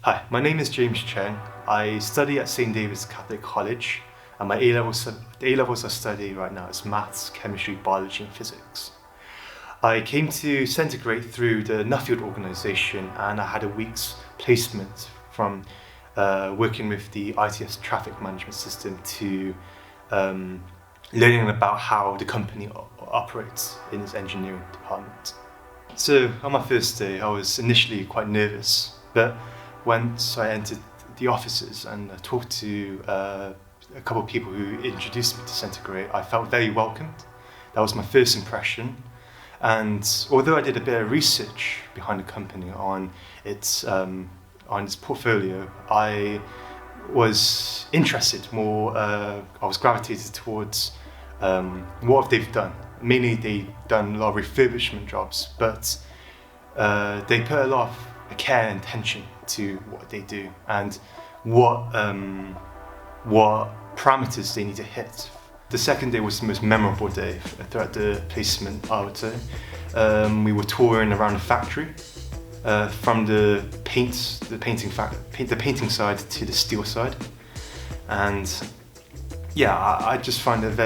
Hi, my name is James Cheng. I study at St David's Catholic College, and my the A-levels I study right now is maths, chemistry, biology and physics. I came to Centregreat through the Nuffield organisation, and I had a week's placement from working with the ITS traffic management system to learning about how the company operates in its engineering department. So on my first day I was initially quite nervous, but once I entered the offices and talked to a couple of people who introduced me to Centregreat, I felt very welcomed. That was my first impression. And although I did a bit of research behind the company on its portfolio, I was interested more. I was gravitated towards what they've done. Mainly, they've done a lot of refurbishment jobs, but they put a lot of care and attention to what they do and what parameters they need to hit. The second day was the most memorable day throughout the placement, I would say. We were touring around the factory, from the painting side to the steel side, and yeah, I just find it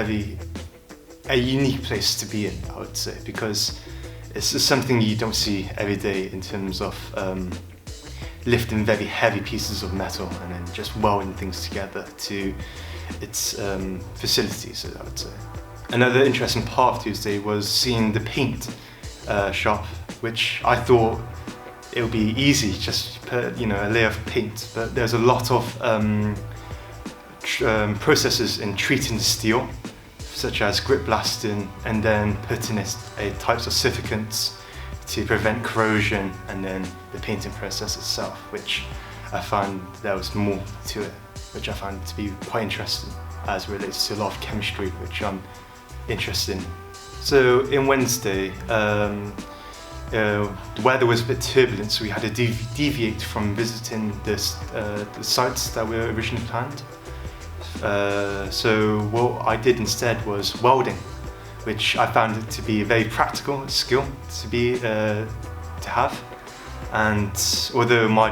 a unique place to be in, I would say, because it's just something you don't see every day in terms of lifting very heavy pieces of metal and then just welding things together to its facilities, I would say. Another interesting part of Tuesday was seeing the paint shop, which I thought it would be easy, just put a layer of paint, but there's a lot of processes in treating the steel, such as grit blasting and then putting types of surfactants to prevent corrosion, and then the painting process itself, which I found there was more to it, which I found to be quite interesting as it relates to a lot of chemistry, which I'm interested in. So in Wednesday, the weather was a bit turbulent, so we had to deviate from visiting the sites that were originally planned. So what I did instead was welding, which I found it to be a very practical skill to have. And although my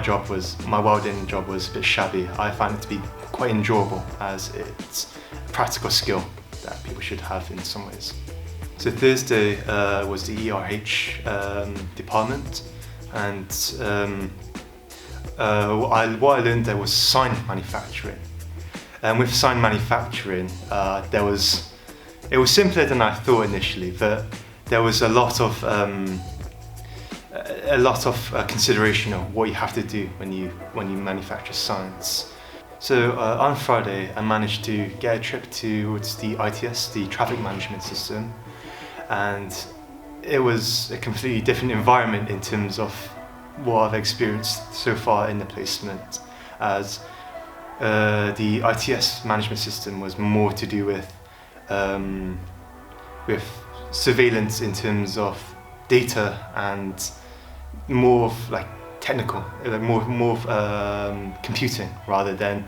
welding job was a bit shabby, I found it to be quite enjoyable, as it's a practical skill that people should have in some ways. So Thursday was the ERH department, and what I learned there was sign manufacturing. And with sign manufacturing, it was simpler than I thought initially, but there was a lot of consideration of what you have to do when you manufacture signs. So on Friday, I managed to get a trip towards the ITS, the traffic management system, and it was a completely different environment in terms of what I've experienced so far in the placement, as the ITS management system was more to do with surveillance in terms of data and more of like technical, more of computing rather than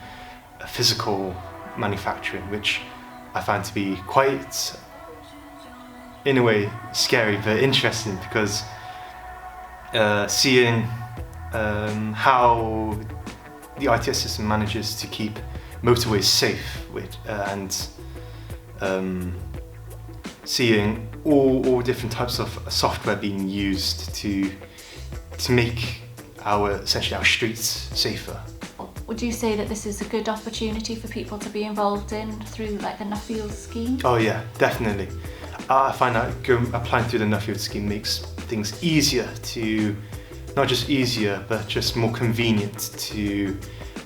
physical manufacturing, which I found to be quite, in a way, scary but interesting, because seeing how the ITS system manages to keep motorways safe and seeing all different types of software being used to make essentially our streets safer. Would you say that this is a good opportunity for people to be involved in through like the Nuffield scheme? Oh yeah, definitely. I find that applying through the Nuffield scheme makes things easier not just easier, but just more convenient to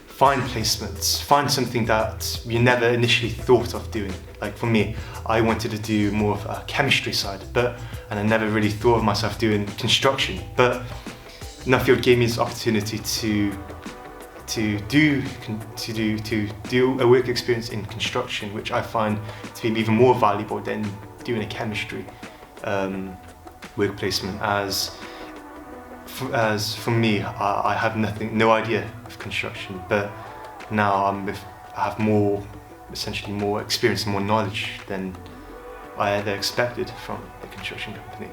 find placements, find something that you never initially thought of doing. Like for me, I wanted to do more of a chemistry side, and I never really thought of myself doing construction. But Nuffield gave me this opportunity to do a work experience in construction, which I find to be even more valuable than doing a chemistry work placement. As for me, I have no idea of construction, but now I have more experience and more knowledge than I ever expected from the construction company.